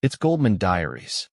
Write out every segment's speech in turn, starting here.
It's Goldman Diaries.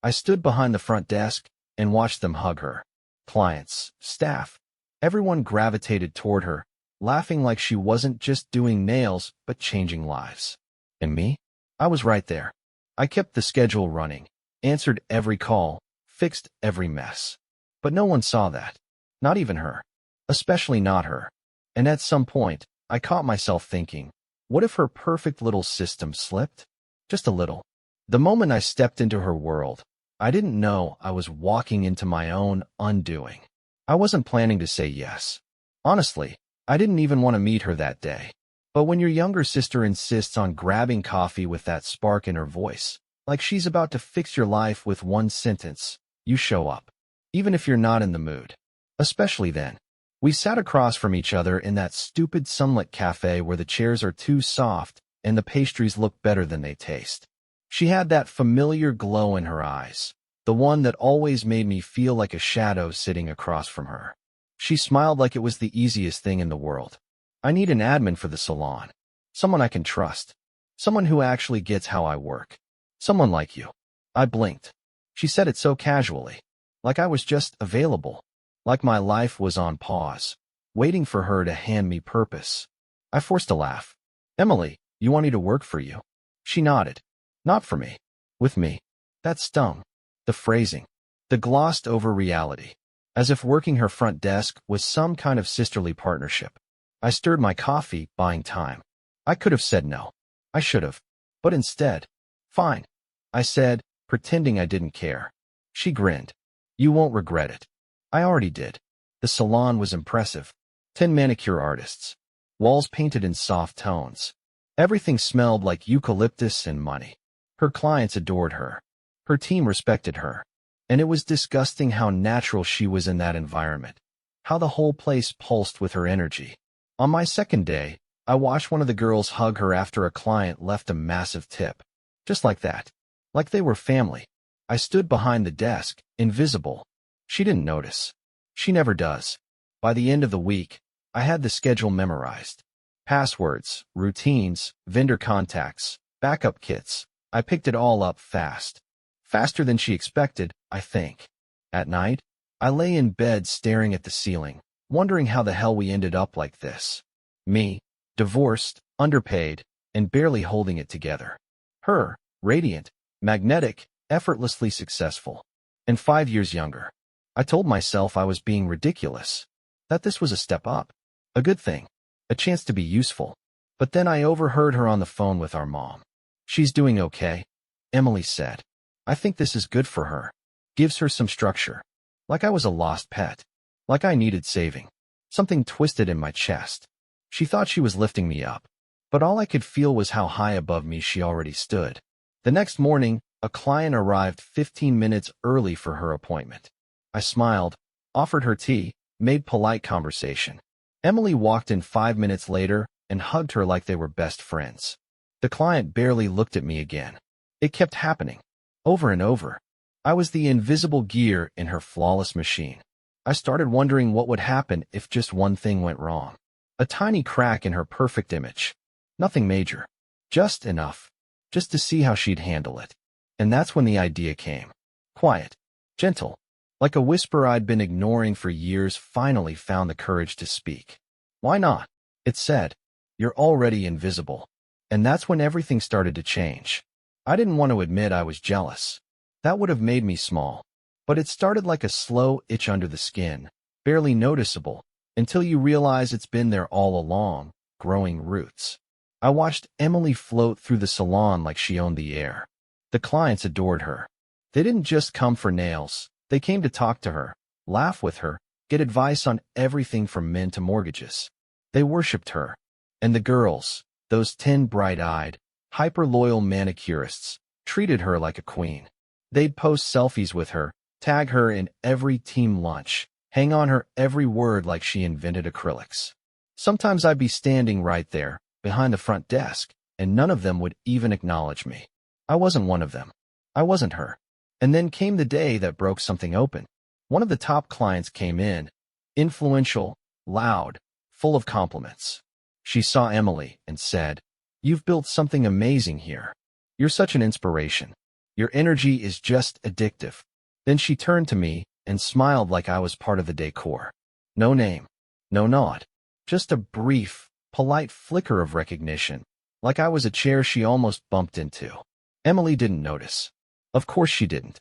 I stood behind the front desk and watched them hug her. Clients, staff, everyone gravitated toward her, laughing like she wasn't just doing nails but changing lives. And me? I was right there. I kept the schedule running, answered every call, fixed every mess. But no one saw that. Not even her. Especially not her. And at some point, I caught myself thinking, what if her perfect little system slipped? Just a little. The moment I stepped into her world, I didn't know I was walking into my own undoing. I wasn't planning to say yes. Honestly, I didn't even want to meet her that day. But when your younger sister insists on grabbing coffee with that spark in her voice, like she's about to fix your life with one sentence, you show up. Even if you're not in the mood. Especially then. We sat across from each other in that stupid sunlit cafe where the chairs are too soft and the pastries look better than they taste. She had that familiar glow in her eyes, the one that always made me feel like a shadow sitting across from her. She smiled like it was the easiest thing in the world. I need an admin for the salon. Someone I can trust. Someone who actually gets how I work. Someone like you. I blinked. She said it so casually. Like I was just available. Like my life was on pause, waiting for her to hand me purpose. I forced a laugh. Emily, you want me to work for you? She nodded. Not for me. With me. That stung. The phrasing. The glossed over reality. As if working her front desk was some kind of sisterly partnership. I stirred my coffee, buying time. I could have said no. I should have. But instead, fine. I said, pretending I didn't care. She grinned. You won't regret it. I already did. The salon was impressive. 10 manicure artists. Walls painted in soft tones. Everything smelled like eucalyptus and money. Her clients adored her. Her team respected her. And it was disgusting how natural she was in that environment. How the whole place pulsed with her energy. On my second day, I watched one of the girls hug her after a client left a massive tip. Just like that. Like they were family. I stood behind the desk, invisible. She didn't notice. She never does. By the end of the week, I had the schedule memorized. Passwords, routines, vendor contacts, backup kits. I picked it all up fast. Faster than she expected, I think. At night, I lay in bed staring at the ceiling, wondering how the hell we ended up like this. Me, divorced, underpaid, and barely holding it together. Her, radiant, magnetic, effortlessly successful. And 5 years younger. I told myself I was being ridiculous. That this was a step up. A good thing. A chance to be useful. But then I overheard her on the phone with our mom. She's doing okay, Emily said. I think this is good for her. Gives her some structure. Like I was a lost pet. Like I needed saving. Something twisted in my chest. She thought she was lifting me up. But all I could feel was how high above me she already stood. The next morning, a client arrived 15 minutes early for her appointment. I smiled, offered her tea, made polite conversation. Emily walked in 5 minutes later and hugged her like they were best friends. The client barely looked at me again. It kept happening. Over and over. I was the invisible gear in her flawless machine. I started wondering what would happen if just one thing went wrong. A tiny crack in her perfect image. Nothing major. Just enough. Just to see how she'd handle it. And that's when the idea came. Quiet. Gentle. Like a whisper I'd been ignoring for years finally found the courage to speak. Why not? It said. You're already invisible. And that's when everything started to change. I didn't want to admit I was jealous. That would have made me small. But it started like a slow itch under the skin, barely noticeable, until you realize it's been there all along, growing roots. I watched Emily float through the salon like she owned the air. The clients adored her. They didn't just come for nails. They came to talk to her, laugh with her, get advice on everything from men to mortgages. They worshipped her. And the girls, those 10 bright-eyed, hyper-loyal manicurists, treated her like a queen. They'd post selfies with her, tag her in every team lunch, hang on her every word like she invented acrylics. Sometimes I'd be standing right there, behind the front desk, and none of them would even acknowledge me. I wasn't one of them. I wasn't her. And then came the day that broke something open. One of the top clients came in, influential, loud, full of compliments. She saw Emily and said, "You've built something amazing here. You're such an inspiration." Your energy is just addictive. Then she turned to me and smiled like I was part of the decor. No name, no nod, just a brief, polite flicker of recognition, like I was a chair she almost bumped into. Emily didn't notice. Of course she didn't.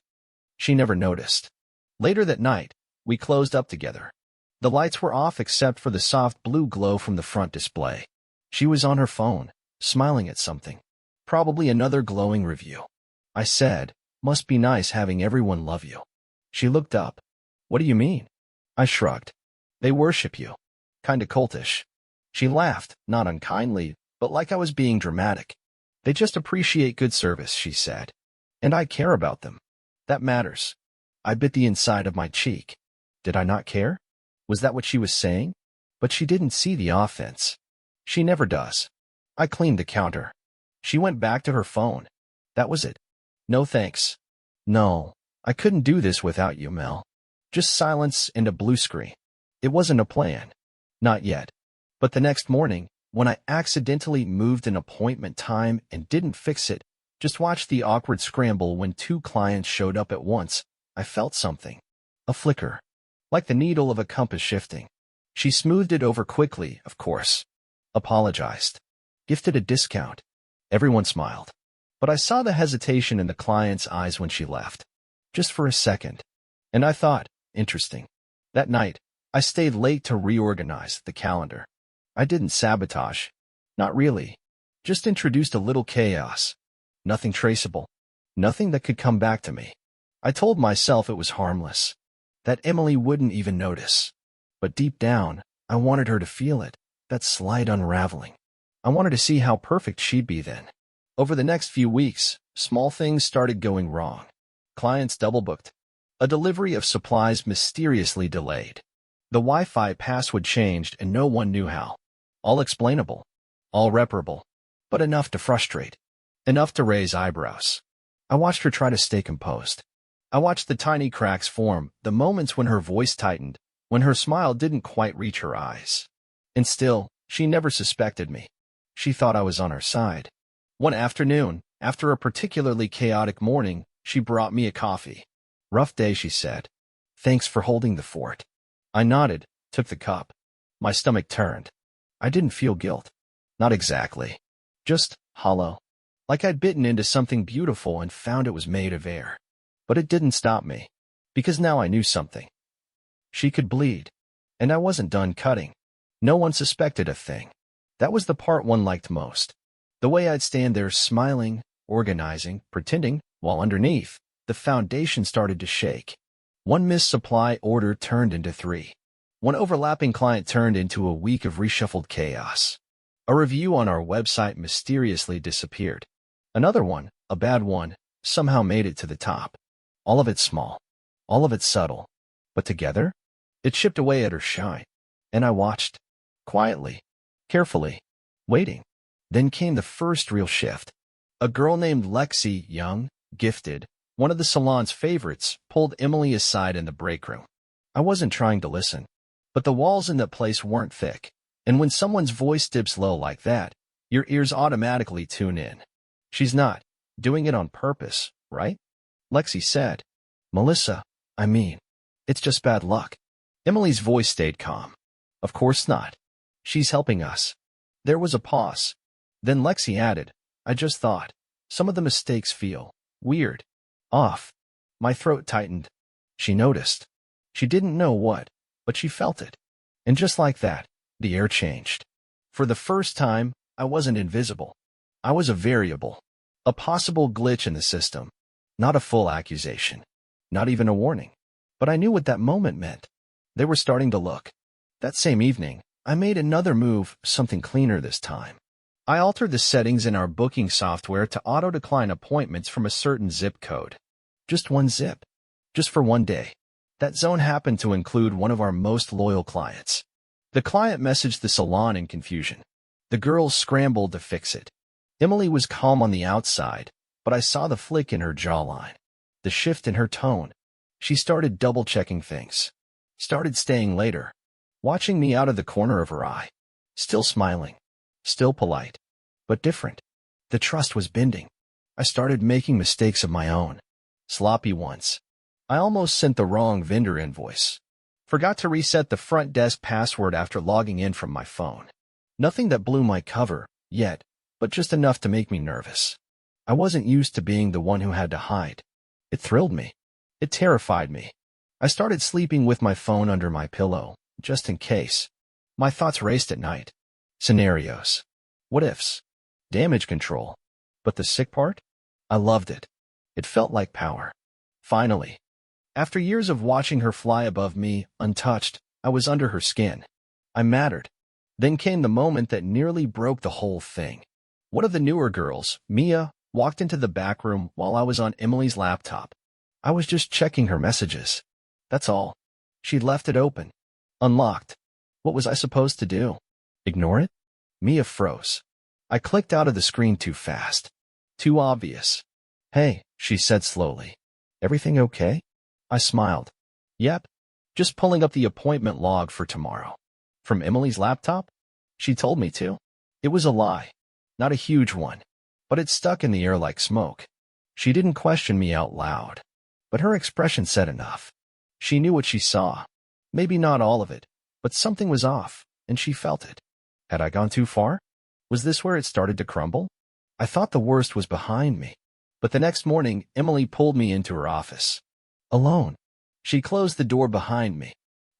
She never noticed. Later that night, we closed up together. The lights were off except for the soft blue glow from the front display. She was on her phone, smiling at something. Probably another glowing review. I said, "Must be nice having everyone love you." She looked up. "What do you mean?" I shrugged. "They worship you. Kinda cultish." She laughed, not unkindly, but like I was being dramatic. "They just appreciate good service," she said. "And I care about them. That matters." I bit the inside of my cheek. Did I not care? Was that what she was saying? But she didn't see the offense. She never does. I cleaned the counter. She went back to her phone. That was it. "No thanks." "No, I couldn't do this without you, Mel." Just silence and a blue screen. It wasn't a plan. Not yet. But the next morning, when I accidentally moved an appointment time and didn't fix it, just watched the awkward scramble when two clients showed up at once, I felt something. A flicker. Like the needle of a compass shifting. She smoothed it over quickly, of course. Apologized. Gifted a discount. Everyone smiled. But I saw the hesitation in the client's eyes when she left. Just for a second. And I thought, interesting. That night, I stayed late to reorganize the calendar. I didn't sabotage. Not really. Just introduced a little chaos. Nothing traceable. Nothing that could come back to me. I told myself it was harmless. That Emily wouldn't even notice. But deep down, I wanted her to feel it, that slight unraveling. I wanted to see how perfect she'd be then. Over the next few weeks, small things started going wrong. Clients double-booked. A delivery of supplies mysteriously delayed. The Wi-Fi password changed and no one knew how. All explainable. All reparable. But enough to frustrate. Enough to raise eyebrows. I watched her try to stay composed. I watched the tiny cracks form, the moments when her voice tightened, when her smile didn't quite reach her eyes. And still, she never suspected me. She thought I was on her side. One afternoon, after a particularly chaotic morning, she brought me a coffee. "Rough day," she said. "Thanks for holding the fort." I nodded, took the cup. My stomach turned. I didn't feel guilt. Not exactly. Just hollow. Like I'd bitten into something beautiful and found it was made of air. But it didn't stop me. Because now I knew something. She could bleed. And I wasn't done cutting. No one suspected a thing. That was the part one liked most. The way I'd stand there smiling, organizing, pretending, while underneath, the foundation started to shake. One missed supply order turned into 3. One overlapping client turned into a week of reshuffled chaos. A review on our website mysteriously disappeared. Another one, a bad one, somehow made it to the top. All of it small. All of it subtle. But together, it chipped away at her shine. And I watched. Quietly. Carefully. Waiting. Then came the first real shift. A girl named Lexi, young, gifted, one of the salon's favorites, pulled Emily aside in the break room. I wasn't trying to listen. But the walls in that place weren't thick. And when someone's voice dips low like that, your ears automatically tune in. "She's not doing it on purpose, right?" Lexi said. "Melissa, I mean, it's just bad luck." Emily's voice stayed calm. "Of course not. She's helping us." There was a pause. Then Lexi added, "I just thought, some of the mistakes feel weird. Off." My throat tightened. She noticed. She didn't know what, but she felt it. And just like that, the air changed. For the first time, I wasn't invisible. I was a variable. A possible glitch in the system. Not a full accusation. Not even a warning. But I knew what that moment meant. They were starting to look. That same evening, I made another move, something cleaner this time. I altered the settings in our booking software to auto-decline appointments from a certain zip code. Just one zip. Just for one day. That zone happened to include one of our most loyal clients. The client messaged the salon in confusion. The girls scrambled to fix it. Emily was calm on the outside, but I saw the flick in her jawline. The shift in her tone. She started double-checking things. Started staying later. Watching me out of the corner of her eye. Still smiling. Still polite. But different. The trust was bending. I started making mistakes of my own. Sloppy ones. I almost sent the wrong vendor invoice. Forgot to reset the front desk password after logging in from my phone. Nothing that blew my cover, yet, but just enough to make me nervous. I wasn't used to being the one who had to hide. It thrilled me. It terrified me. I started sleeping with my phone under my pillow, just in case. My thoughts raced at night. Scenarios. What ifs? Damage control. But the sick part? I loved it. It felt like power. Finally. After years of watching her fly above me, untouched, I was under her skin. I mattered. Then came the moment that nearly broke the whole thing. One of the newer girls, Mia, walked into the back room while I was on Emily's laptop. I was just checking her messages. That's all. She'd left it open. Unlocked. What was I supposed to do? Ignore it? Mia froze. I clicked out of the screen too fast. Too obvious. Hey, she said slowly. Everything okay? I smiled. Yep. Just pulling up the appointment log for tomorrow. From Emily's laptop? She told me to. It was a lie. Not a huge one. But it stuck in the air like smoke. She didn't question me out loud. But her expression said enough. She knew what she saw. Maybe not all of it, but something was off, and she felt it. Had I gone too far? Was this where it started to crumble? I thought the worst was behind me. But the next morning, Emily pulled me into her office. Alone. She closed the door behind me.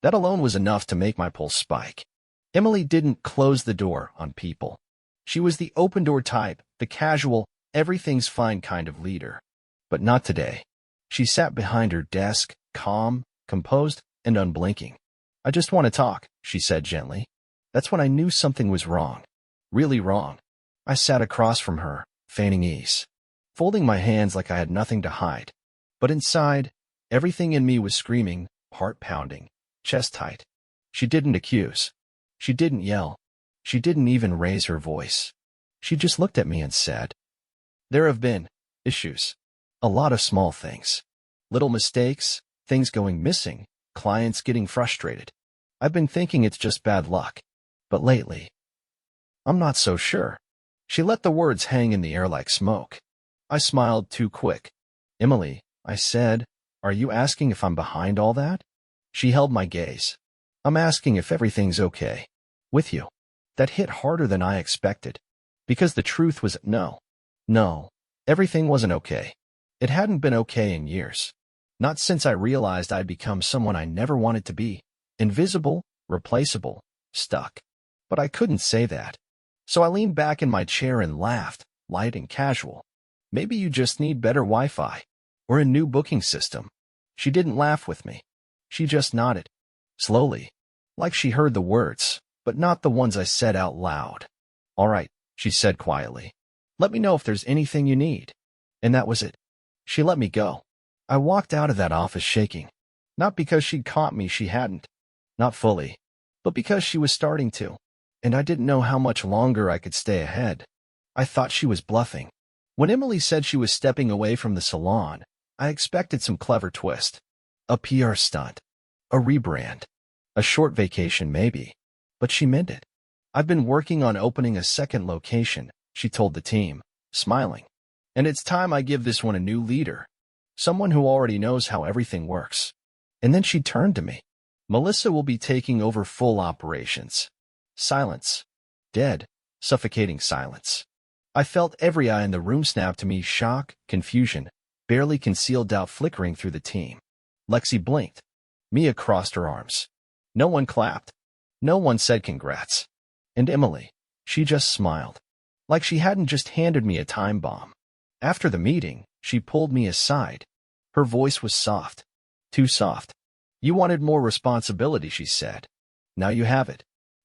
That alone was enough to make my pulse spike. Emily didn't close the door on people. She was the open-door type, the casual, everything's fine kind of leader. But not today. She sat behind her desk, calm, composed, and unblinking. I just want to talk, she said gently. That's when I knew something was wrong. Really wrong. I sat across from her, feigning ease, folding my hands like I had nothing to hide. But inside, everything in me was screaming, heart pounding, chest tight. She didn't accuse. She didn't yell. She didn't even raise her voice. She just looked at me and said, there have been issues. A lot of small things. Little mistakes, things going missing, clients getting frustrated. I've been thinking it's just bad luck. But lately, I'm not so sure. She let the words hang in the air like smoke. I smiled too quick. Emily, I said, are you asking if I'm behind all that? She held my gaze. I'm asking if everything's okay. With you. That hit harder than I expected. Because the truth was no. No, everything wasn't okay. It hadn't been okay in years. Not since I realized I'd become someone I never wanted to be. Invisible, replaceable, stuck. But I couldn't say that. So I leaned back in my chair and laughed, light and casual. Maybe you just need better Wi-Fi. Or a new booking system. She didn't laugh with me. She just nodded. Slowly. Like she heard the words, but not the ones I said out loud. All right, she said quietly. Let me know if there's anything you need. And that was it. She let me go. I walked out of that office shaking. Not because she'd caught me, she hadn't. Not fully. But because she was starting to. And I didn't know how much longer I could stay ahead. I thought she was bluffing. When Emily said she was stepping away from the salon, I expected some clever twist. A PR stunt. A rebrand. A short vacation maybe. But she meant it. I've been working on opening a second location, she told the team, smiling. And it's time I give this one a new leader. Someone who already knows how everything works. And then she turned to me. Melissa will be taking over full operations. Silence. Dead, suffocating silence. I felt every eye in the room snap to me, shock, confusion, barely concealed doubt flickering through the team. Lexi blinked. Mia crossed her arms. No one clapped. No one said congrats. And Emily, she just smiled. Like she hadn't just handed me a time bomb. After the meeting, she pulled me aside. Her voice was soft. Too soft. You wanted more responsibility, she said. Now you have it.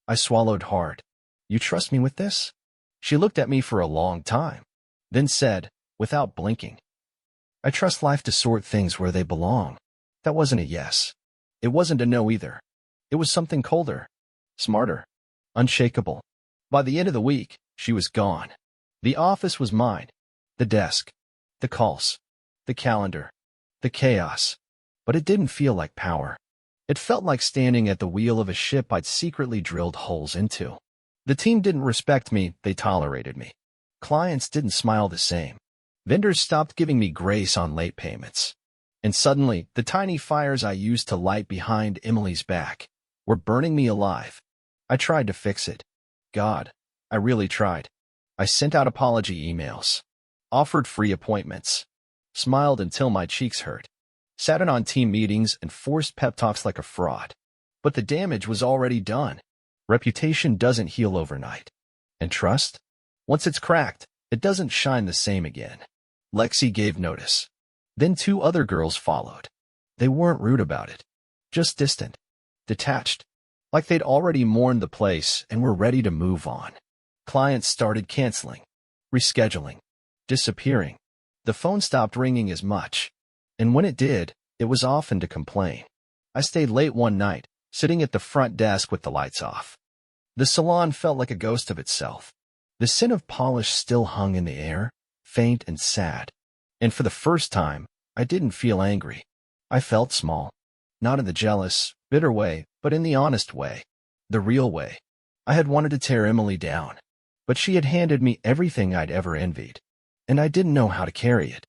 I swallowed hard. You trust me with this? She looked at me for a long time, then said, without blinking, I trust life to sort things where they belong. That wasn't a yes. It wasn't a no either. It was something colder, smarter, unshakable. By the end of the week, she was gone. The office was mine. The desk, the calls, the calendar, the chaos. But it didn't feel like power. It felt like standing at the wheel of a ship I'd secretly drilled holes into. The team didn't respect me, they tolerated me. Clients didn't smile the same. Vendors stopped giving me grace on late payments. And suddenly, the tiny fires I used to light behind Emily's back were burning me alive. I tried to fix it. God, I really tried. I sent out apology emails, offered free appointments, smiled until my cheeks hurt, sat in on team meetings and forced pep talks like a fraud. But the damage was already done. Reputation doesn't heal overnight. And trust? Once it's cracked, it doesn't shine the same again. Lexi gave notice. Then 2 other girls followed. They weren't rude about it, just distant, detached, like they'd already mourned the place and were ready to move on. Clients started canceling, rescheduling, disappearing. The phone stopped ringing as much, and when it did, it was often to complain. I stayed late one night, sitting at the front desk with the lights off. The salon felt like a ghost of itself. The scent of polish still hung in the air, faint and sad. And for the first time, I didn't feel angry. I felt small. Not in the jealous, bitter way, but in the honest way. The real way. I had wanted to tear Emily down, but she had handed me everything I'd ever envied, and I didn't know how to carry it.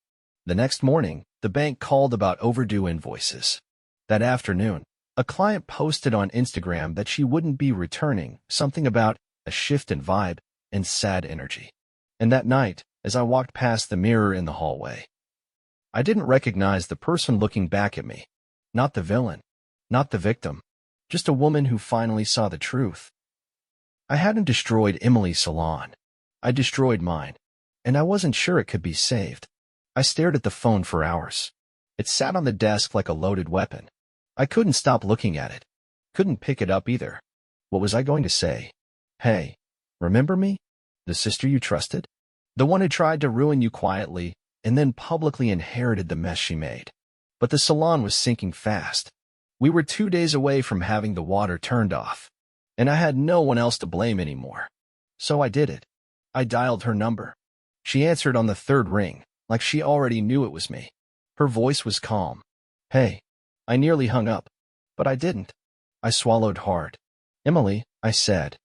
The next morning, the bank called about overdue invoices. That afternoon, a client posted on Instagram that she wouldn't be returning, something about a shift in vibe and sad energy. And that night, as I walked past the mirror in the hallway, I didn't recognize the person looking back at me. Not the villain, not the victim, just a woman who finally saw the truth. I hadn't destroyed Emily's salon. I destroyed mine, and I wasn't sure it could be saved. I stared at the phone for hours. It sat on the desk like a loaded weapon. I couldn't stop looking at it. Couldn't pick it up either. What was I going to say? Hey, remember me? The sister you trusted? The one who tried to ruin you quietly and then publicly inherited the mess she made. But the salon was sinking fast. We were 2 days away from having the water turned off, and I had no one else to blame anymore. So I did it. I dialed her number. She answered on the 3rd ring, like she already knew it was me. Her voice was calm. Hey. I nearly hung up, but I didn't. I swallowed hard. Emily, I said,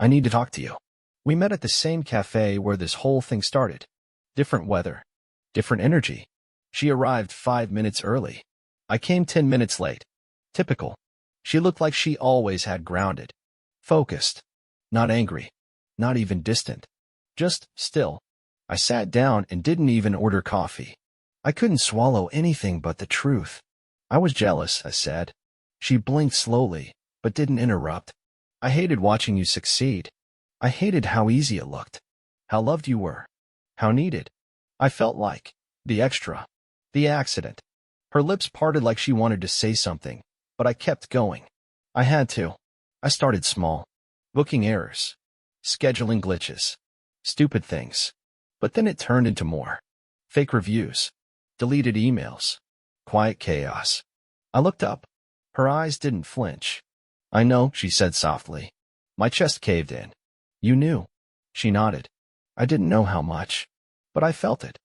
I need to talk to you. We met at the same cafe where this whole thing started. Different weather, different energy. She arrived 5 minutes early. I came 10 minutes late. Typical. She looked like she always had grounded. Focused. Not angry. Not even distant. Just still. I sat down and didn't even order coffee. I couldn't swallow anything but the truth. I was jealous, I said. She blinked slowly, but didn't interrupt. I hated watching you succeed. I hated how easy it looked. How loved you were. How needed. I felt like the extra. The accident. Her lips parted like she wanted to say something, but I kept going. I had to. I started small. Booking errors. Scheduling glitches. Stupid things. But then it turned into more. Fake reviews. Deleted emails. Quiet chaos. I looked up. Her eyes didn't flinch. I know, she said softly. My chest caved in. You knew. She nodded. I didn't know how much, but I felt it.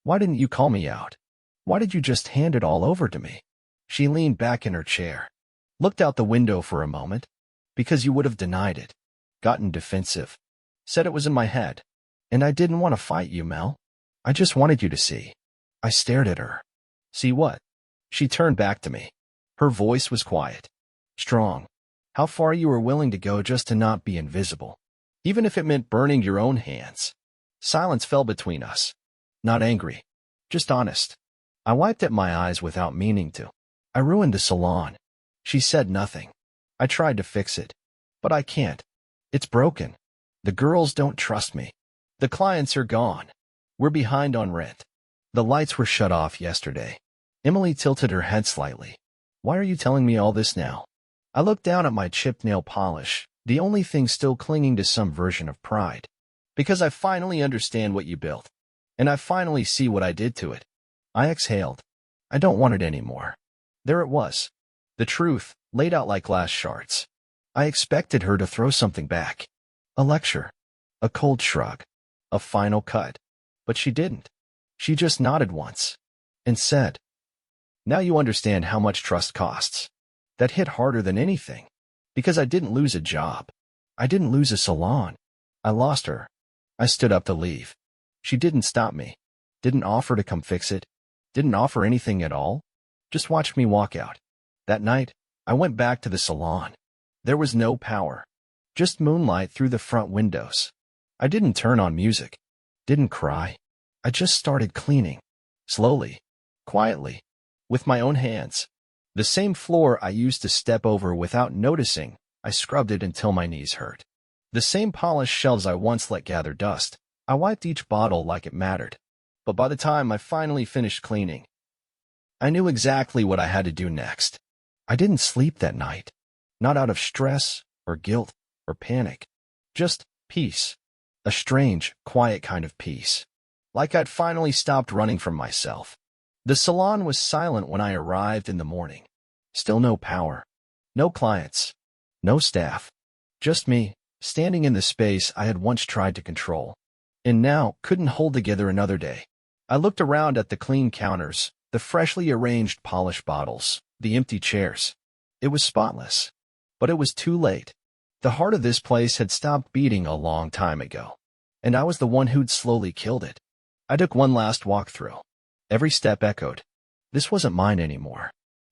Why didn't you call me out? Why did you just hand it all over to me? She leaned back in her chair, looked out the window for a moment. Because you would have denied it, gotten defensive, said it was in my head. And I didn't want to fight you, Mel. I just wanted you to see. I stared at her. See what? She turned back to me. Her voice was quiet, strong. How far you were willing to go just to not be invisible, even if it meant burning your own hands. Silence fell between us. Not angry, just honest. I wiped at my eyes without meaning to. I ruined the salon. She said nothing. I tried to fix it, but I can't. It's broken. The girls don't trust me. The clients are gone. We're behind on rent. The lights were shut off yesterday. Emily tilted her head slightly. Why are you telling me all this now? I looked down at my chipped nail polish, the only thing still clinging to some version of pride. Because I finally understand what you built. And I finally see what I did to it. I exhaled. I don't want it anymore. There it was. The truth, laid out like glass shards. I expected her to throw something back. A lecture. A cold shrug. A final cut. But she didn't. She just nodded once. And said, now you understand how much trust costs. That hit harder than anything. Because I didn't lose a job. I didn't lose a salon. I lost her. I stood up to leave. She didn't stop me. Didn't offer to come fix it. Didn't offer anything at all. Just watched me walk out. That night, I went back to the salon. There was no power. Just moonlight through the front windows. I didn't turn on music. Didn't cry. I just started cleaning. Slowly. Quietly. With my own hands. The same floor I used to step over without noticing, I scrubbed it until my knees hurt. The same polished shelves I once let gather dust, I wiped each bottle like it mattered. But by the time I finally finished cleaning, I knew exactly what I had to do next. I didn't sleep that night. Not out of stress, or guilt, or panic. Just peace. A strange, quiet kind of peace. Like I'd finally stopped running from myself. The salon was silent when I arrived in the morning. Still no power. No clients. No staff. Just me, standing in the space I had once tried to control. And now couldn't hold together another day. I looked around at the clean counters, the freshly arranged polished bottles, the empty chairs. It was spotless. But it was too late. The heart of this place had stopped beating a long time ago. And I was the one who'd slowly killed it. I took one last walk through. Every step echoed. This wasn't mine anymore.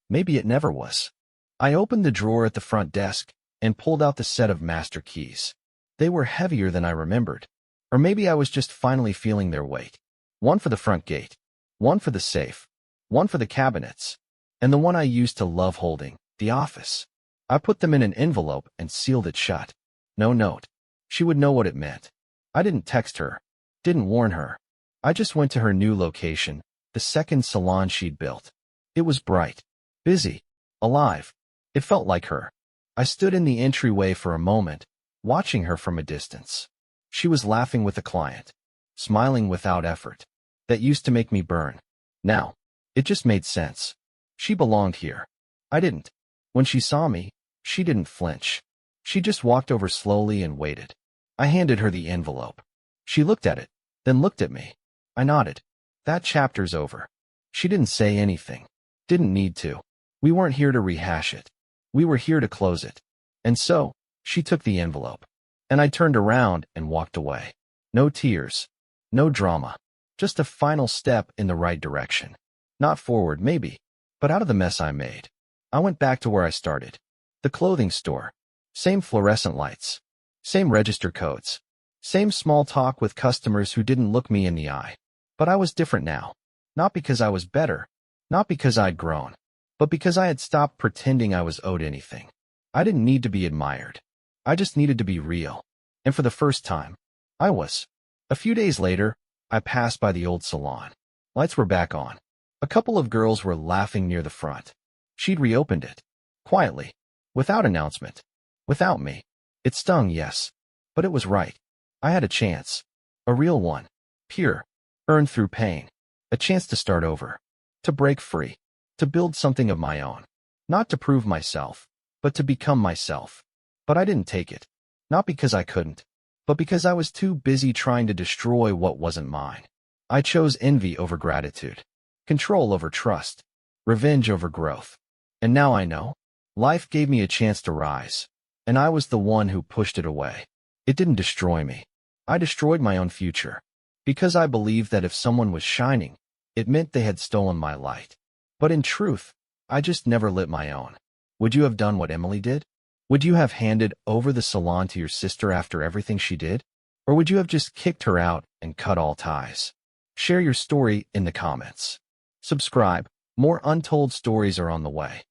Maybe it never was. I opened the drawer at the front desk and pulled out the set of master keys. They were heavier than I remembered. Or maybe I was just finally feeling their weight. One for the front gate. One for the safe. One for the cabinets. And the one I used to love holding, the office. I put them in an envelope and sealed it shut. No note. She would know what it meant. I didn't text her. Didn't warn her. I just went to her new location, the second salon she'd built. It was bright. Busy. Alive. It felt like her. I stood in the entryway for a moment, watching her from a distance. She was laughing with a client. Smiling without effort. That used to make me burn. Now, it just made sense. She belonged here. I didn't. When she saw me, she didn't flinch. She just walked over slowly and waited. I handed her the envelope. She looked at it, then looked at me. I nodded. That chapter's over. She didn't say anything. Didn't need to. We weren't here to rehash it. We were here to close it. And so, she took the envelope. And I turned around and walked away. No tears. No drama. Just a final step in the right direction. Not forward, maybe, but out of the mess I made. I went back to where I started. The clothing store. Same fluorescent lights. Same register codes. Same small talk with customers who didn't look me in the eye. But I was different now. Not because I was better. Not because I'd grown. But because I had stopped pretending I was owed anything. I didn't need to be admired. I just needed to be real. And for the first time, I was. A few days later, I passed by the old salon. Lights were back on. A couple of girls were laughing near the front. She'd reopened it. Quietly. Without announcement. Without me. It stung, yes. But it was right. I had a chance. A real one. Pure. Earned through pain. A chance to start over. To break free. To build something of my own. Not to prove myself, but to become myself. But I didn't take it. Not because I couldn't, but because I was too busy trying to destroy what wasn't mine. I chose envy over gratitude. Control over trust. Revenge over growth. And now I know. Life gave me a chance to rise. And I was the one who pushed it away. It didn't destroy me. I destroyed my own future. Because I believed that if someone was shining, it meant they had stolen my light. But in truth, I just never lit my own. Would you have done what Emily did? Would you have handed over the salon to your sister after everything she did? Or would you have just kicked her out and cut all ties? Share your story in the comments. Subscribe. More untold stories are on the way.